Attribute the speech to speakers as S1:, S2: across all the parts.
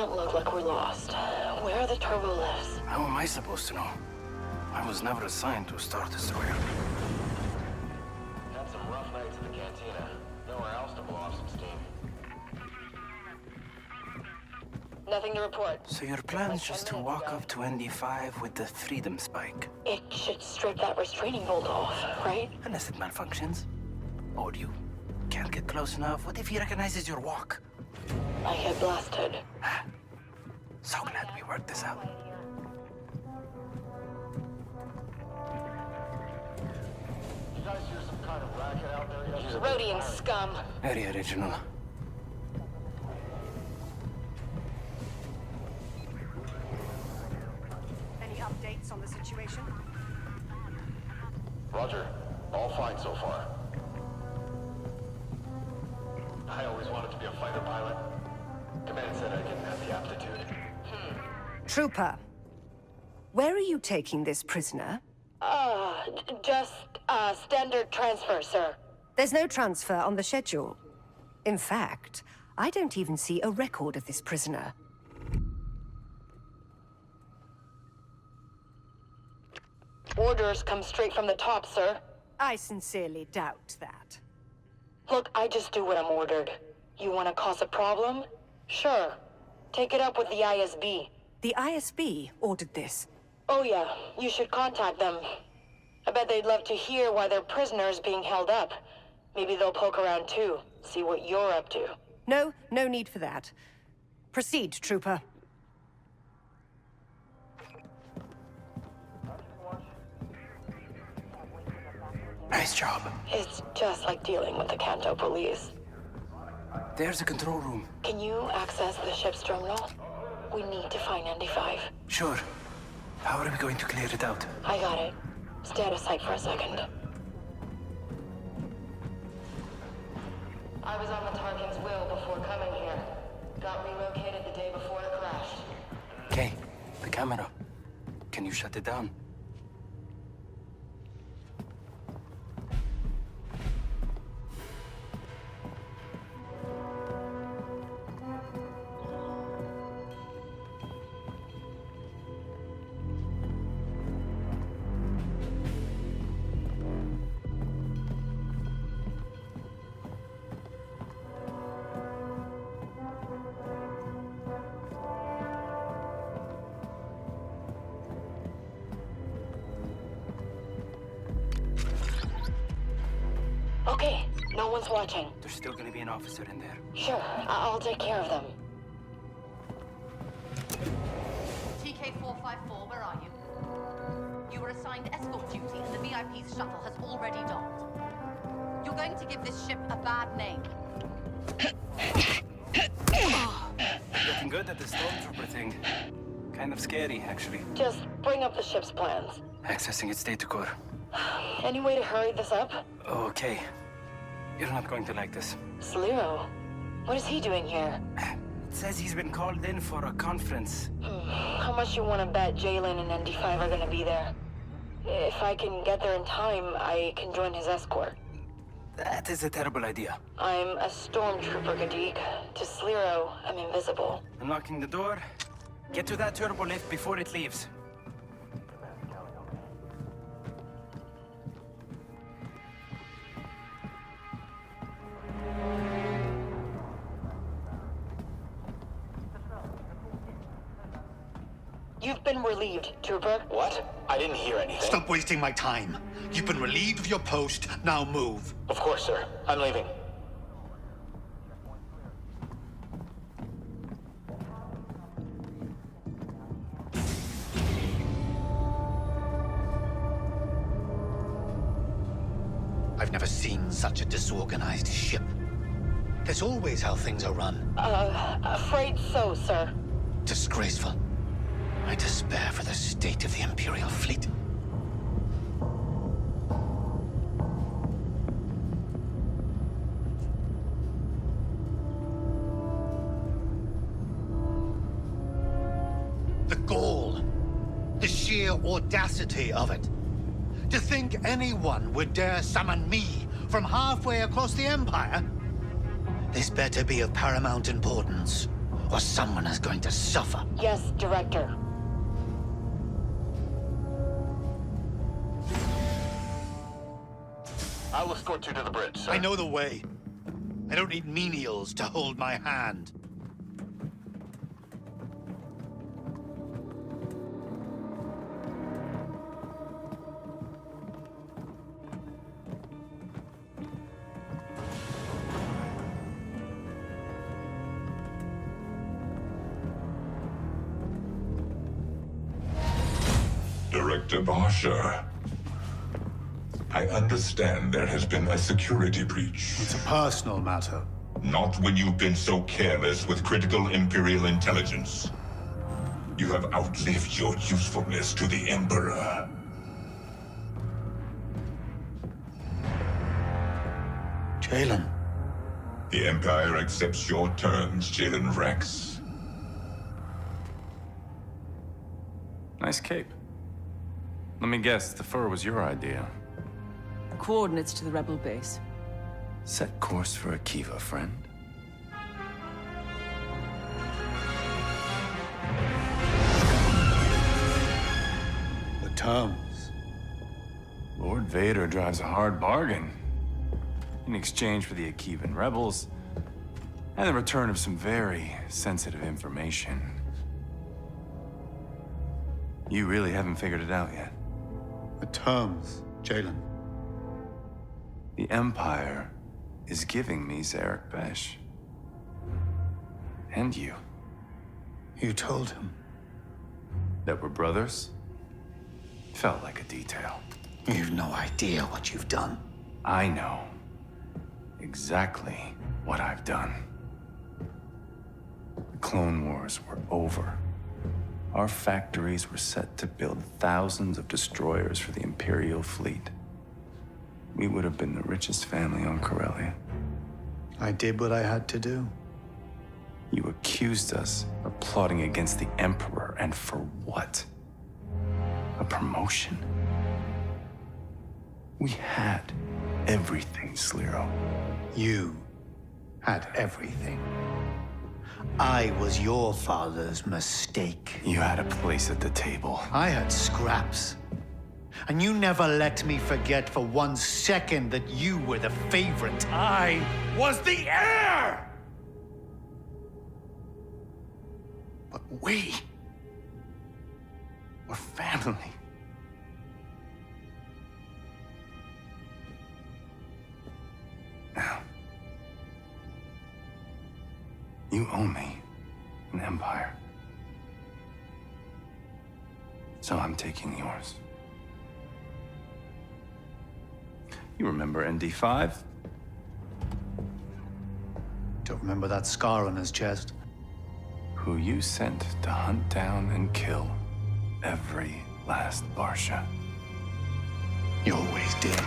S1: Doesn't look like we're lost. Where are the turbo lifts?
S2: How am I supposed to know? I was never assigned to a Star Destroyer.
S3: Had some rough nights in the cantina. Nowhere else to blow off some steam.
S1: Nothing to report.
S2: So your plan's just to walk up to ND5 with the Freedom Spike?
S1: It should strip that restraining bolt off, right?
S2: Unless it malfunctions. Or you can't get close enough. What if he recognizes your walk?
S1: I get blasted.
S2: So glad we worked this out.
S3: You guys hear some kind of racket out there yet?
S1: Rhodian scum.
S2: Very original.
S4: Any updates on the situation?
S3: Roger. All fine so far. I always wanted to be a fighter pilot. Command said I didn't have the aptitude.
S4: Trooper, where are you taking this prisoner?
S1: Just, standard transfer, sir.
S4: There's no transfer on the schedule. In fact, I don't even see a record of this prisoner.
S1: Orders come straight from the top, sir.
S4: I sincerely doubt that.
S1: Look, I just do what I'm ordered. You want to cause a problem? Sure. Take it up with the ISB.
S4: The ISB ordered this.
S1: Oh yeah, you should contact them. I bet they'd love to hear why their prisoner's being held up. Maybe they'll poke around too, see what you're up to.
S4: No need for that. Proceed, Trooper.
S2: Nice job.
S1: It's just like dealing with the Kanto police.
S2: There's a control room.
S1: Can you access the ship's terminal? We need to find ND5.
S2: Sure. How are we going to clear it out?
S1: I got it. Stay out of sight for a second. I was on the Tarkin's will before coming here. Got relocated the day before it crashed.
S2: Okay, the camera. Can you shut it down?
S1: Okay, no one's watching.
S2: There's still gonna be an officer in there.
S1: Sure, I'll take care of them.
S5: TK-454, where are you? You were assigned escort duty and the VIP's shuttle has already docked. You're going to give this ship a bad name.
S2: Getting good at the stormtrooper thing. Kind of scary, actually.
S1: Just bring up the ship's plans.
S2: Accessing its data core.
S1: Any way to hurry this up?
S2: Okay. You're not going to like this.
S1: Sliro? What is he doing here?
S2: It says he's been called in for a conference.
S1: How much you want to bet Jalen and ND5 are gonna be there? If I can get there in time, I can join his escort.
S2: That is a terrible idea.
S1: I'm a stormtrooper, Gedeek. To Sliro, I'm invisible.
S2: Unlocking the door. Get to that turbo lift before it leaves.
S1: You've been relieved, Trooper.
S3: What? I didn't hear anything.
S6: Stop wasting my time. You've been relieved of your post. Now move.
S3: Of course, sir. I'm leaving.
S6: I've never seen such a disorganized ship. That's always how things are run.
S1: Afraid so, sir.
S6: Disgraceful. I despair for the state of the Imperial fleet. The gall, the sheer audacity of it. To think anyone would dare summon me from halfway across the Empire? This better be of paramount importance, or someone is going to suffer.
S1: Yes, Director.
S3: I'll escort you to the bridge, sir.
S6: I know the way. I don't need menials to hold my hand.
S7: Director Barsha, I understand there has been a security breach.
S6: It's a personal matter.
S7: Not when you've been so careless with critical Imperial intelligence. You have outlived your usefulness to the Emperor.
S6: Jalen.
S7: The Empire accepts your terms, Jalen Rex.
S8: Nice cape. Let me guess, the fur was your idea.
S9: Coordinates to the rebel base.
S8: Set course for Akiva, friend.
S6: The terms.
S8: Lord Vader drives a hard bargain. In exchange for the Akivan rebels, and the return of some very sensitive information. You really haven't figured it out yet.
S6: The terms, Jalen.
S8: The Empire is giving me Zarek Besh. And you.
S6: You told him.
S8: That we're brothers? Felt like a detail.
S6: You've no idea what you've done.
S8: I know exactly what I've done. The Clone Wars were over. Our factories were set to build thousands of destroyers for the Imperial fleet. We would have been the richest family on Corellia.
S6: I did what I had to do.
S8: You accused us of plotting against the Emperor, and for what? A promotion? We had everything, Sliro.
S6: You had everything. I was your father's mistake.
S8: You had a place at the table.
S6: I had scraps. And you never let me forget for 1 second that you were the favorite. I was the heir!
S8: But we were family. Now, you owe me an empire. So I'm taking yours. You remember ND5?
S6: Don't remember that scar on his chest.
S8: Who you sent to hunt down and kill every last Barsha.
S6: You always did.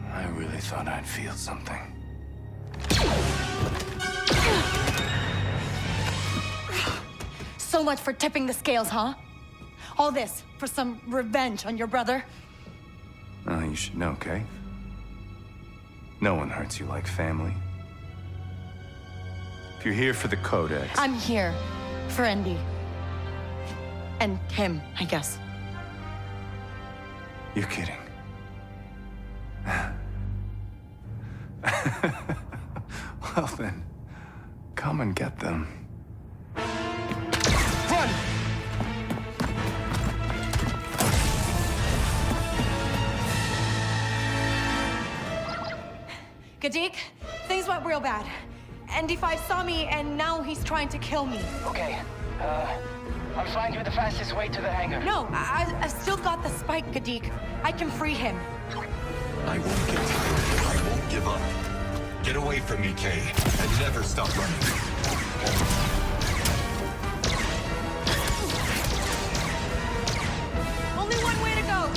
S8: I really thought I'd feel something.
S10: So much for tipping the scales, huh? All this for some revenge on your brother?
S8: Oh, you should know, Kay. No one hurts you like family. If you're here for the Codex...
S10: I'm here for Andy. And him, I guess.
S8: You're kidding. Well then, come and get them.
S2: Run!
S10: Gedeek, things went real bad. ND5 saw me, and now he's trying to kill me.
S2: Okay, I'll find you the fastest way to the hangar.
S10: No, I've still got the spike, Gedeek. I can free him.
S7: I won't get tired. I won't give up. Get away from me, Kay, and never stop running.
S10: Only one way to go.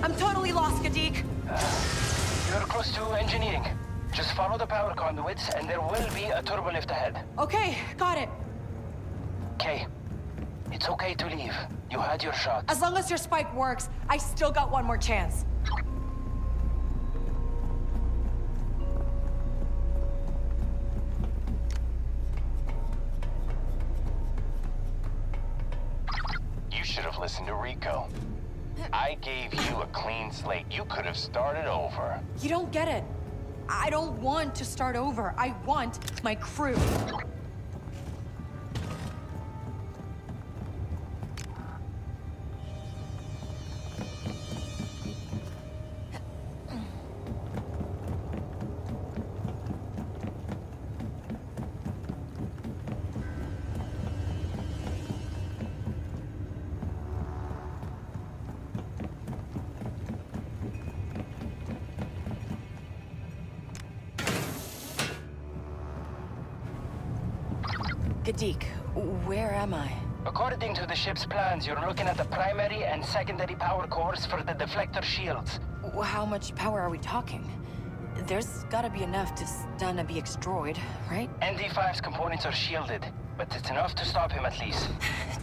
S10: I'm totally lost, Gedeek.
S2: You're close to engineering. Just follow the power conduits, and there will be a turbo lift ahead.
S10: Okay, got it.
S2: Okay. It's okay to leave. You had your shot.
S10: As long as your spike works, I still got one more chance.
S8: You should have listened to Rico. I gave you a clean slate. You could have started over.
S10: You don't get it. I don't want to start over. I want my crew. Gedeek, where am I?
S2: According to the ship's plans, you're looking at the primary and secondary power cores for the deflector shields.
S10: How much power are we talking? There's gotta be enough to stun a BX droid, right?
S2: ND5's components are shielded, but it's enough to stop him at least.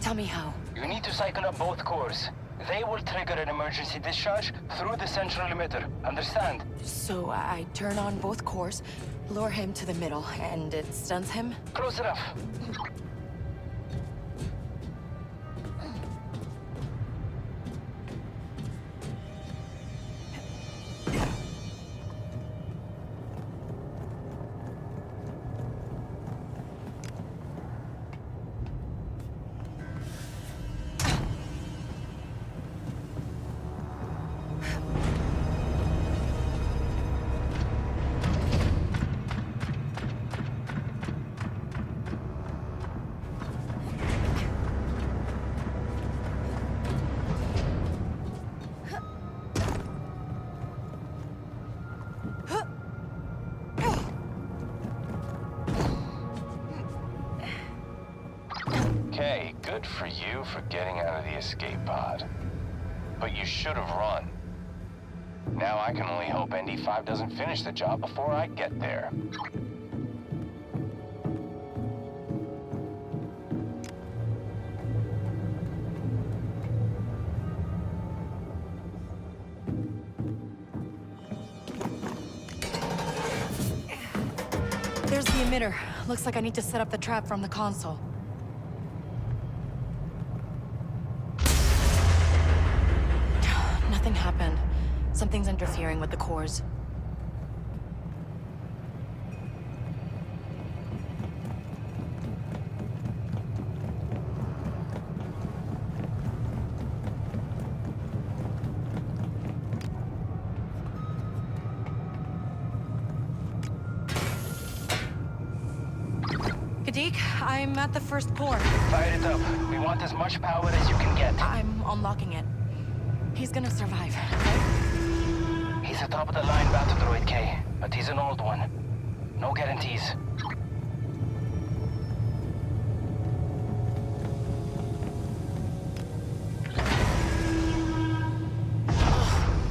S10: Tell me how.
S2: You need to cycle up both cores. They will trigger an emergency discharge through the central emitter. Understand?
S10: So I turn on both cores, lure him to the middle, and it stuns him?
S2: Close enough.
S8: Okay, good for you for getting out of the escape pod. But you should have run. Now I can only hope ND5 doesn't finish the job before I get there.
S10: There's the emitter. Looks like I need to set up the trap from the console. Nothing happened. Something's interfering with the cores. Gedeek, I'm at the first core.
S2: Fire it up. We want as much power as you can get.
S10: I'm unlocking it. He's gonna survive, right?
S2: He's a top-of-the-line battle droid, K, but he's an old one. No guarantees.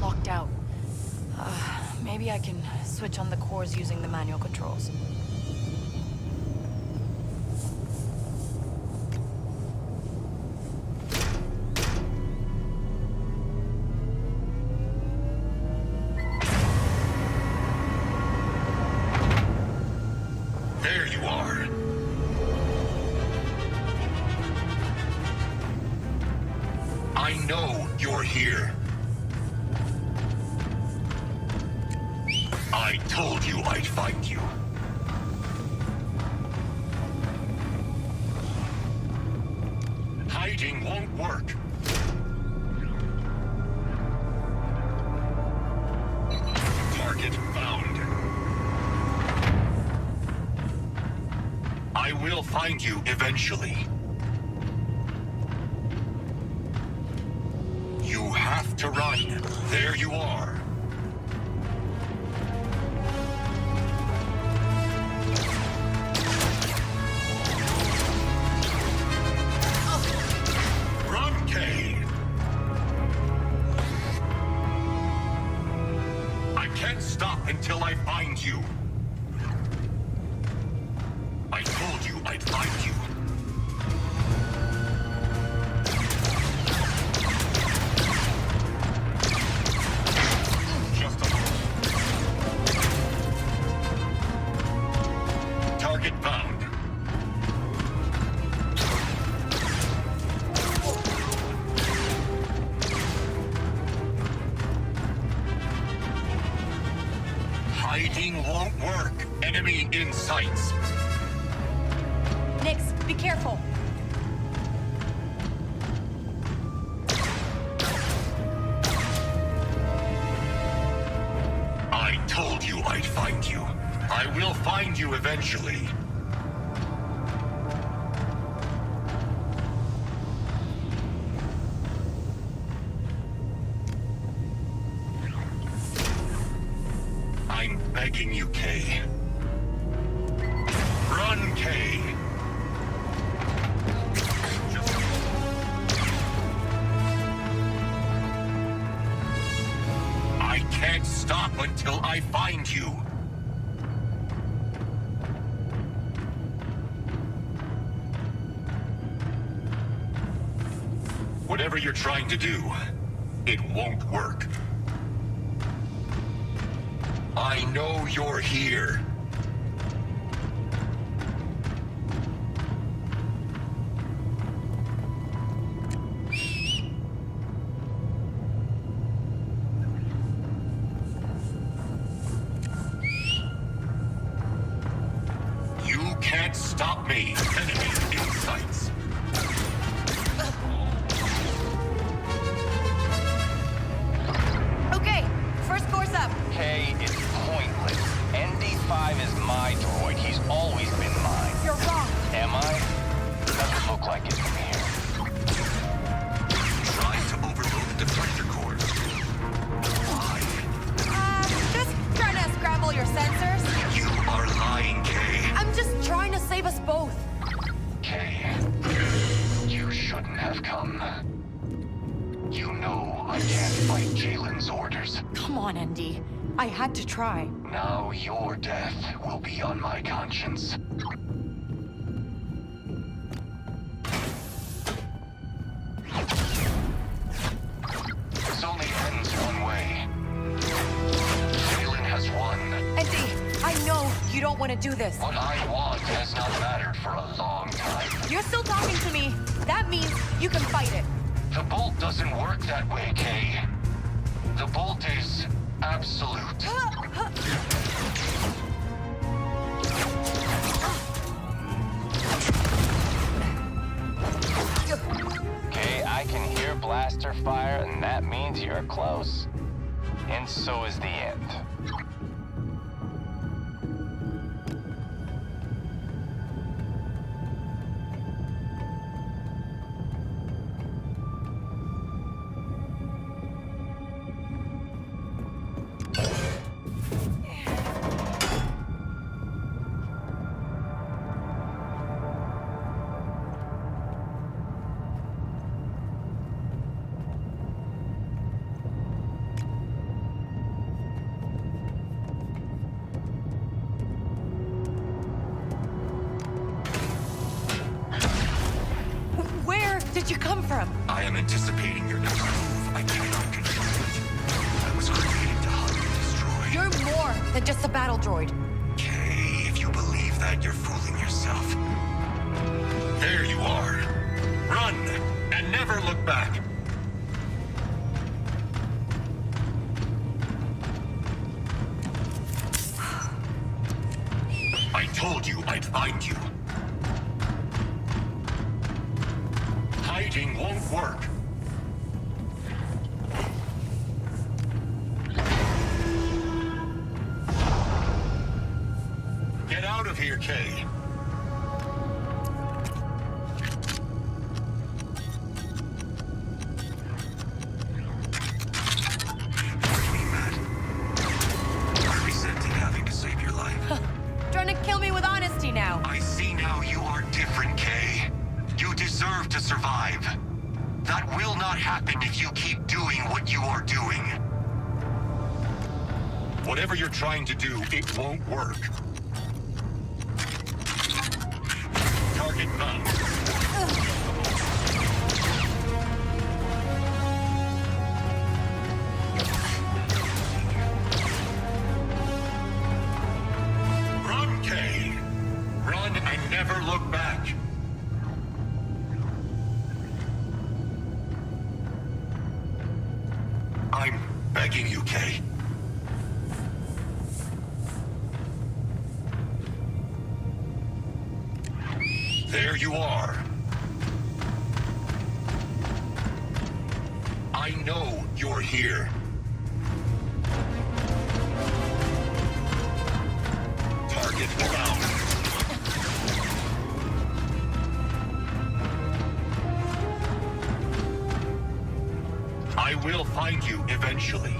S10: Locked out. Maybe I can switch on the cores using the manual controls.
S7: There you are. I know you're here. I told you I'd find you. Hiding won't work. Target found. I will find you eventually. You have to run. There you are. Run, Kay. can't stop until I find you. I told you I'd find you. Just a moment. Target found. Hiding won't work. Enemy in sights.
S10: Nix, be careful.
S7: I told you I'd find you. I will find you eventually. I'm begging you, Kay. Run, Kay. I can't stop until I find you. Whatever you're trying to do, it won't work. I know you're here. You can't stop me. Enemy in sights.
S10: Okay, first course up.
S2: Kay, it's pointless. ND5 is my droid. He's always been mine.
S10: You're wrong.
S2: Am I? Doesn't look like it from here.
S7: Trying to overload the deflector cores. Why?
S10: Just trying to scramble your sensors.
S7: You are lying, Kay.
S10: I'm just trying to save us both.
S2: Kay, you shouldn't have come. You know I can't fight Jalen's orders.
S10: Come on, Andy. I had to try.
S2: Now your death will be on my conscience. This only ends one way. Jalen has won.
S10: Andy, I know you don't want to do this.
S2: What I want has not mattered for a long time.
S10: You're still talking to me. That means you can fight it.
S2: The bolt doesn't work that way, Kay. The bolt is absolute. Okay, I can hear blaster fire, and that means you're close. And so is the end.
S10: Where did you come from?
S7: I am anticipating your next move. I cannot control it. I was created to hunt and destroy.
S10: You're more than just a battle droid.
S7: Kay, if you believe that, you're fooling yourself. There you are. Run, and never look back. I told you I'd find you. Hiding won't work. Get out of here, Kay. Bring me, Matt. I'm resenting having to save your life.
S10: Trying to kill me with honesty now.
S7: I see now you are different, Kay. You deserve to survive. That will not happen if you keep doing what you are doing. Whatever you're trying to do, it won't work. Target found. Run, Kay! Run and never look back. I'm begging you, Kay. There you are. I know you're here. Target found. I will find you eventually.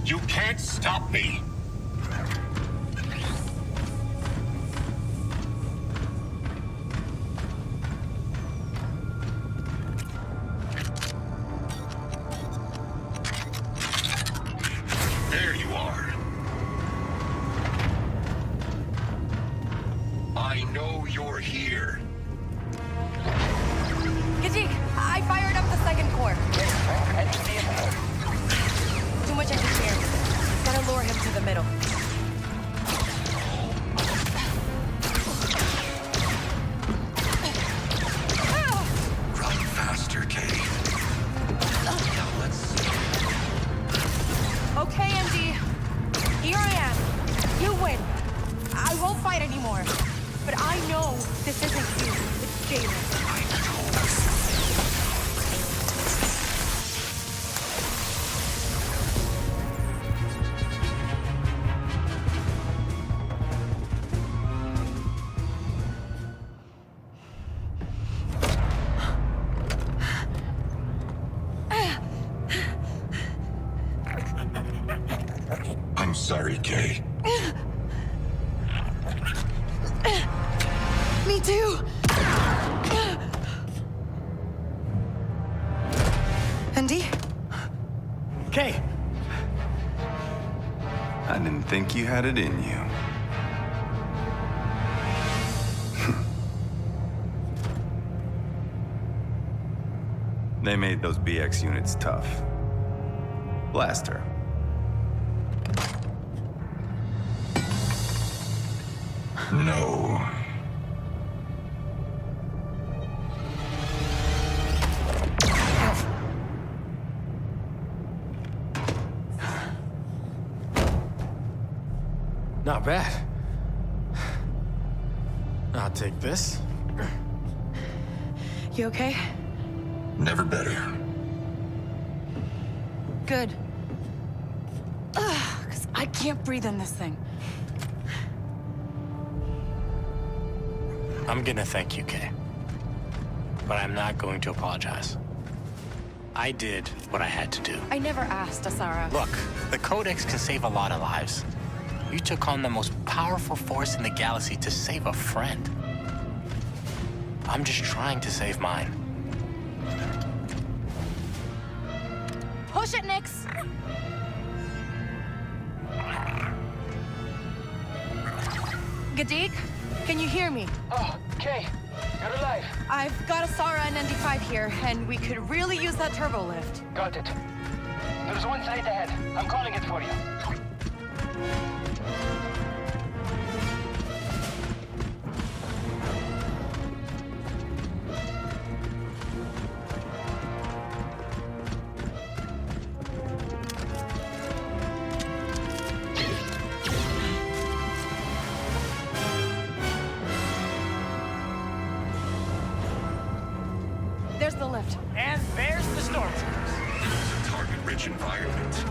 S7: You can't stop me! There you are. I know you're here.
S10: Gedeek, I fired up the second core. Too much interference. Gotta lure him to the middle.
S7: Run faster, Kay. Now let's see.
S10: Okay, MD. Here I am. You win. I won't fight anymore. But I know this isn't you. It's Jalen.
S7: I'm sorry, Kay.
S10: Me too. Andy?
S6: Kay!
S8: I didn't think you had it in you. They made those BX units tough. Blast her.
S7: No.
S3: Not bad. I'll take this.
S10: You okay?
S7: Never better.
S10: Good. Because I can't breathe in this thing.
S11: I'm gonna thank you, Kay. But I'm not going to apologize. I did what I had to do.
S10: I never asked, Asara.
S11: Look, the Codex can save a lot of lives. You took on the most powerful force in the galaxy to save a friend. I'm just trying to save mine.
S10: Push it, Nix! Gedeek, can you hear me?
S2: Oh, Kay, you're alive.
S10: I've got Asara and ND5 here, and we could really use that turbo lift.
S2: Got it. There's one site ahead. I'm calling it for you.
S10: There's the lift.
S11: And there's the stormtroopers.
S7: Target-rich environment.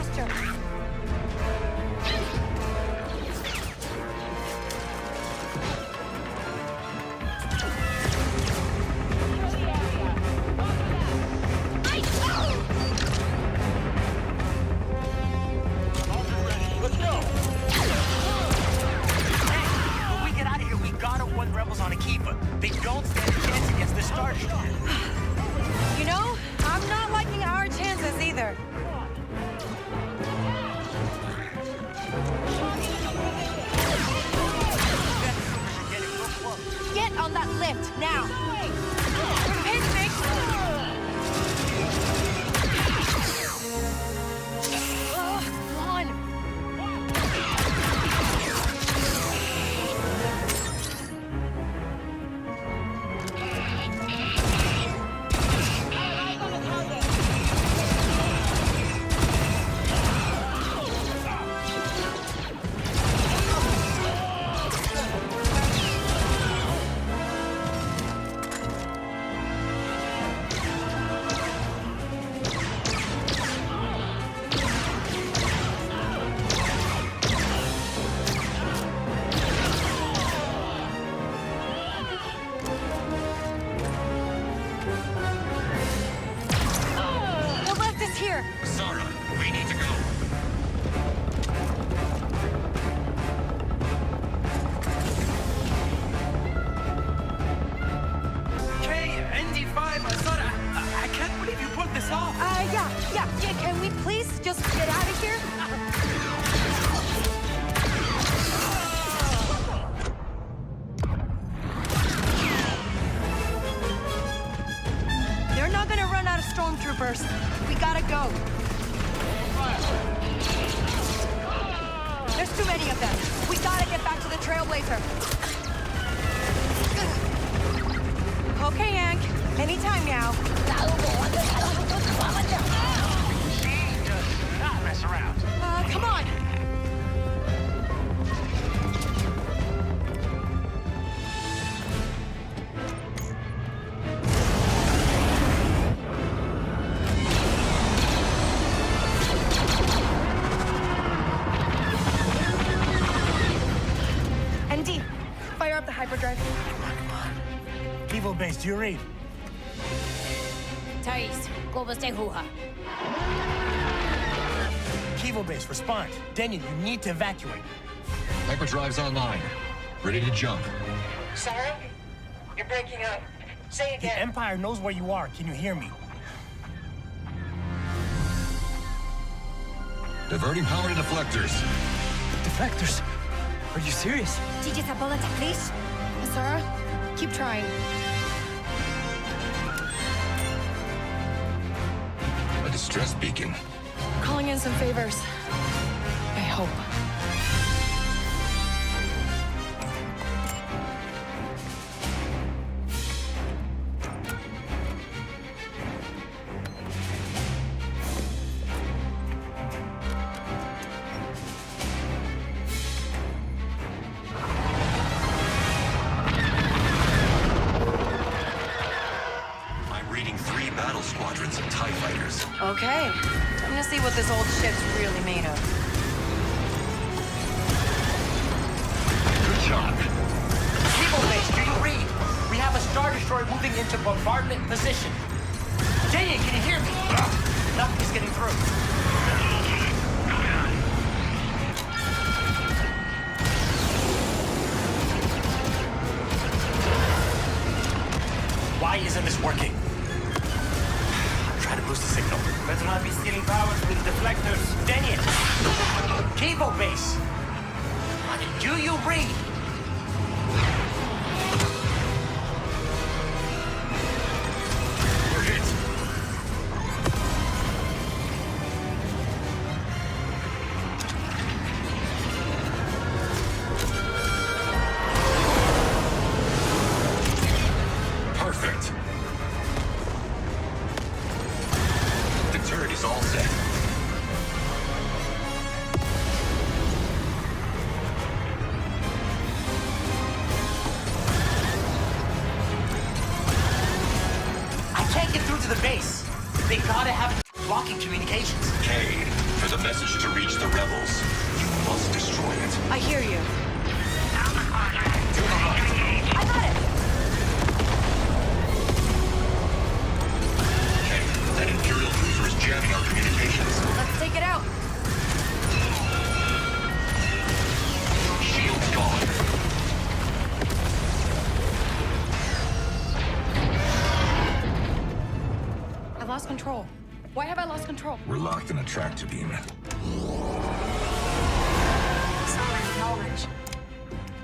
S10: faster.
S11: Rebels on a keeper. They don't stand a chance against the Star Destroyer.
S10: You know, I'm not liking our chances either. Get on that lift, now! Hit me! Come on! Yeah, can we please just get out of here? They're not gonna run out of stormtroopers. We gotta go. There's too many of them. We gotta get back to the Trailblazer. Okay, Hank. Anytime now.
S11: She does not mess around.
S10: Come on. ND, fire up the hyperdrive.
S11: Evo base, do you read?
S10: Thais, Huha.
S11: Evo base, respond. Daniel, you need to evacuate.
S3: Hyperdrive's online. Ready to jump.
S1: Sarah? You're breaking up. Say
S11: The Empire knows where you are. Can you hear me?
S3: Diverting power to deflectors.
S11: Deflectors? Are you serious?
S10: Please? Sarah, keep trying.
S3: A distress beacon.
S10: Calling in some favors. I hope. Okay, I'm gonna see what this old ship's really made of.
S3: Good job.
S11: Evo base, do you read? We have a Star Destroyer moving into bombardment position. Daniel, can you hear me? Nothing's getting through. Why isn't this working? Try to boost the signal. Better not be stealing powers with deflectors. Daniel! Evo base! Do you read?
S3: We're hit. Perfect. The turret is all set.
S11: I can't get through to the base. They gotta have blocking communications.
S3: Cade,
S7: For the message to reach the rebels, you must destroy it.
S10: I hear you.
S7: To the right.
S10: I got it!
S7: Okay, that Imperial cruiser is jamming our communications.
S10: Let's take it out.
S7: Shield's gone.
S10: I lost control. Why have I lost control?
S7: We're locked in a tractor beam.
S4: Solid knowledge.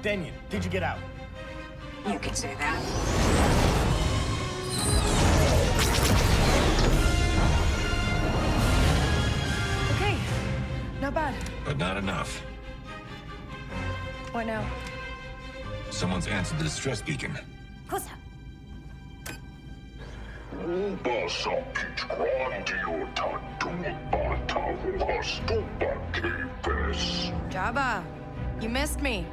S11: Daniel, did you get out?
S4: You could say that.
S10: Okay. Not bad.
S7: But not enough.
S10: What now?
S7: Someone's answered the distress beacon.
S10: Kusa. Jabba, you missed me.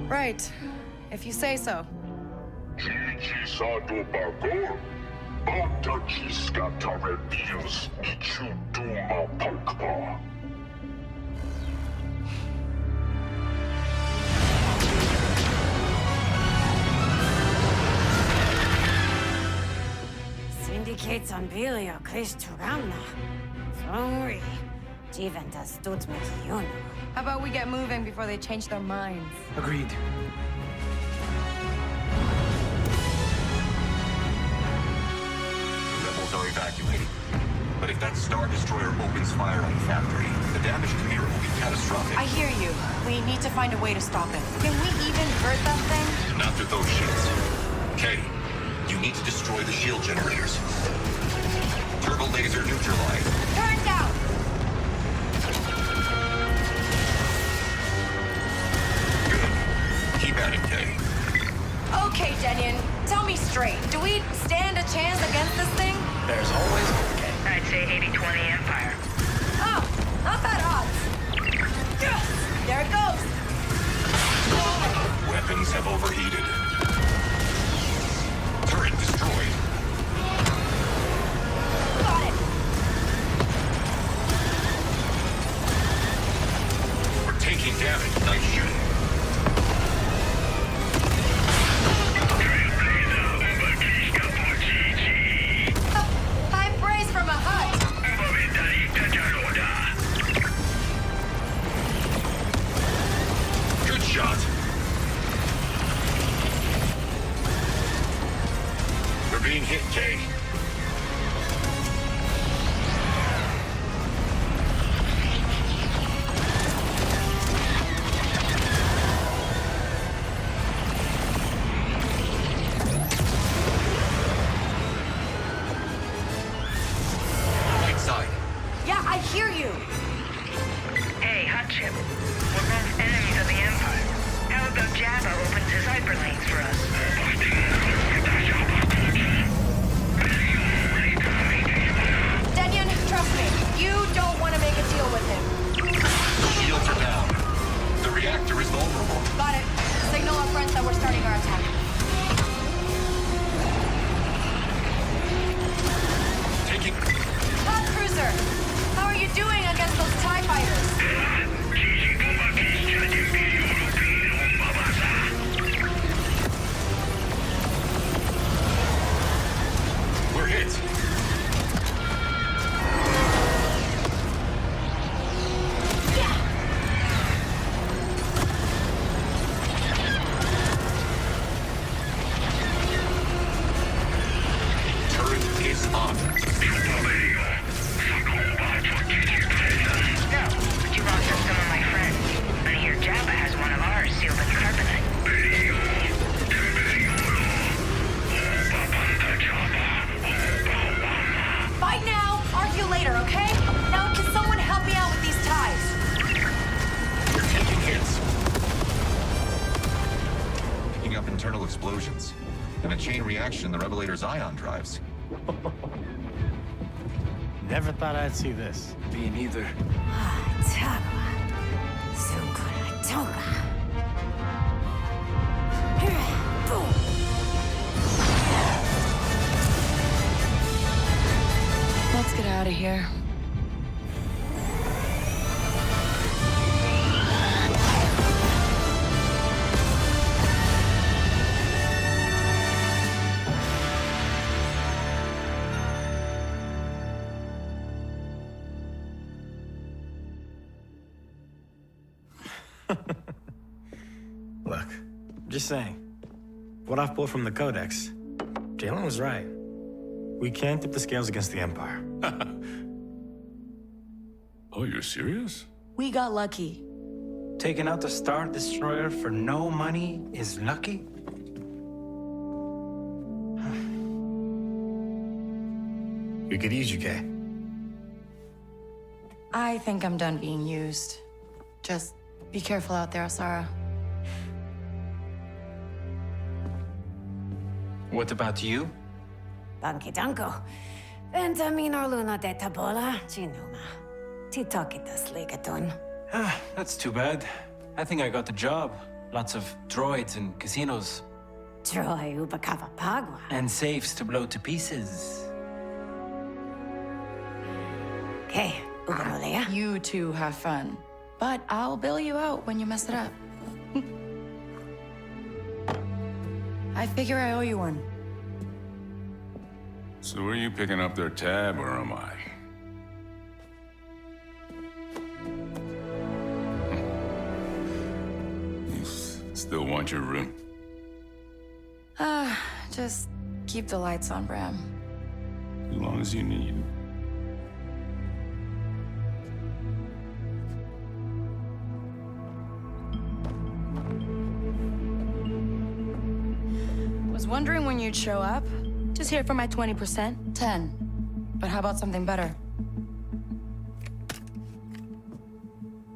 S10: Right. If you say so.
S12: Syndicates on Bilio, Chris Tugamna. Sorry. Jiventas tuts me.
S10: How about we get moving before they change their minds?
S11: Agreed.
S7: Rebels are evacuating. But if that Star Destroyer opens fire on the factory, the damage to Mira will be catastrophic.
S10: I hear you. We need to find a way to stop it. Can we even hurt that thing?
S7: Not with those shields. Kay, you need to destroy the shield generators. Turbo laser neutralized.
S10: Turn down!
S7: Good. Keep at it, Kay.
S10: Okay, Denyon. Tell me straight. Do we stand a chance against this thing?
S11: There's always okay.
S13: I'd say 80-20 Empire.
S10: Oh, not bad odds. There it goes.
S7: Weapons have overheated. Turret destroyed.
S10: Got it.
S7: We're taking damage. Nice shooting.
S10: High praise from a hut.
S7: Good shot. We're being hit, Kay. Inside.
S10: Yeah, I hear you.
S13: Hey, hot chip. We're both enemies of the Empire. How about Jabba opens his hyperlanes for us?
S10: Denyon, trust me. You don't want to make a deal with him.
S7: Shields are down. The reactor is vulnerable.
S10: Got it. Signal our friends that we're starting our attack.
S7: Taking...
S10: Pod Cruiser, how are you doing against those TIE fighters?
S7: We're hit. Turret is on.
S13: No, but you lost us some of my friends. I hear Jabba has one of ours sealed in carbonite.
S10: Fight now, argue later, okay? Now, can someone help me out with these ties?
S7: We're taking hits. Picking up internal explosions. And a chain reaction in the Revelator's ion drives.
S11: Never thought I'd see this.
S8: Me neither.
S12: Tagwa. Sukura Toga. Boom.
S14: here.
S11: Look, just saying. What I've pulled from the Codex, Jalen was right. We can't tip the scales against the Empire.
S15: Oh, you're serious?
S9: We got lucky.
S16: Taking out the Star Destroyer for no money is lucky?
S11: We could use you, Kay.
S14: I think I'm done being used. Just be careful out there, Sarah.
S16: What about you?
S12: Banki danko. Ventaminor luna de tabola, ginuma. Titokitas ligatun.
S16: That's too bad. I think I got the job. Lots of droids and casinos.
S12: Troy ubakava pagwa.
S16: And safes to blow to pieces.
S12: Okay, ugamolea.
S14: You two have fun. But I'll bail you out when you mess it up. I figure I owe you one.
S15: So are you picking up their tab, or am I? You still want your room?
S14: Just keep the lights on, Bram.
S15: As long as you need.
S14: Was wondering when you'd show up. Just here for my 20%. 10. But how about something better?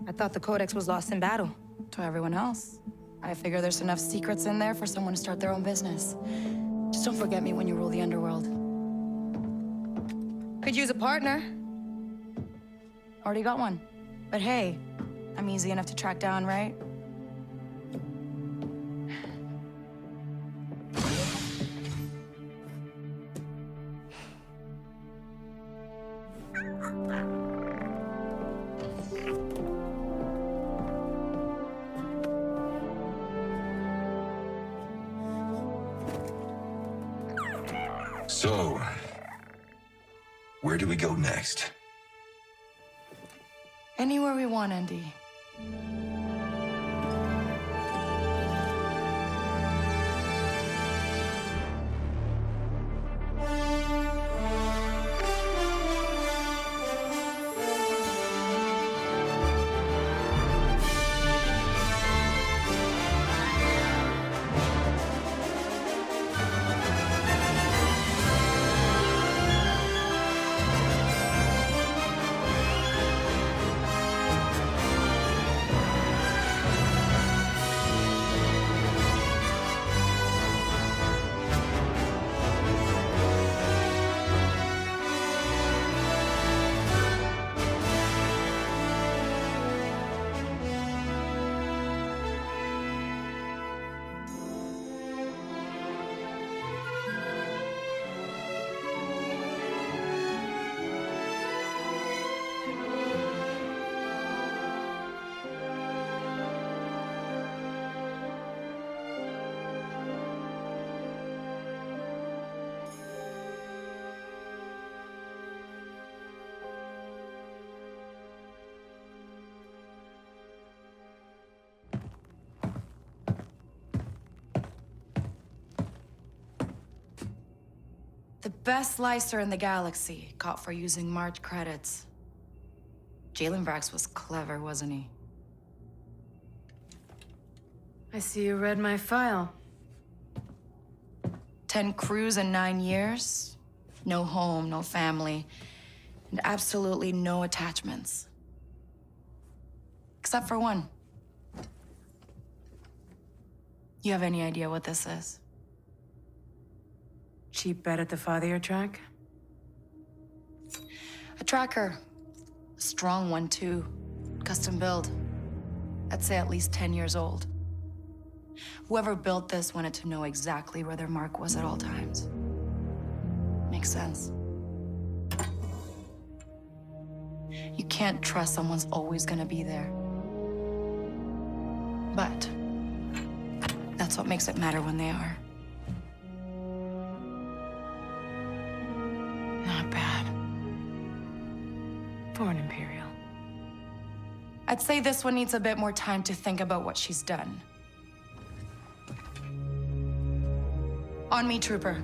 S14: I thought the Codex was lost in battle. To everyone else. I figure there's enough secrets in there for someone to start their own business. Just don't forget me when you rule the underworld. Could use a partner. Already got one. But hey, I'm easy enough to track down, right?
S17: So, where do we go next?
S14: Anywhere we want, Andy. The best slicer in the galaxy, caught for using March credits. Jalen Brax was clever, wasn't he?
S10: I see you read my file.
S14: 10 crews in 9 years. No home, no family, and absolutely no attachments. Except for one. You have any idea what this is?
S10: Cheap bet at the father track?
S14: A tracker. A strong one, too. Custom build. I'd say at least 10 years old. Whoever built this wanted to know exactly where their mark was at all times. Makes sense. You can't trust someone's always gonna be there. But that's what makes it matter when they are.
S10: Not bad. For an Imperial.
S14: I'd say this one needs a bit more time to think about what she's done. On me, Trooper.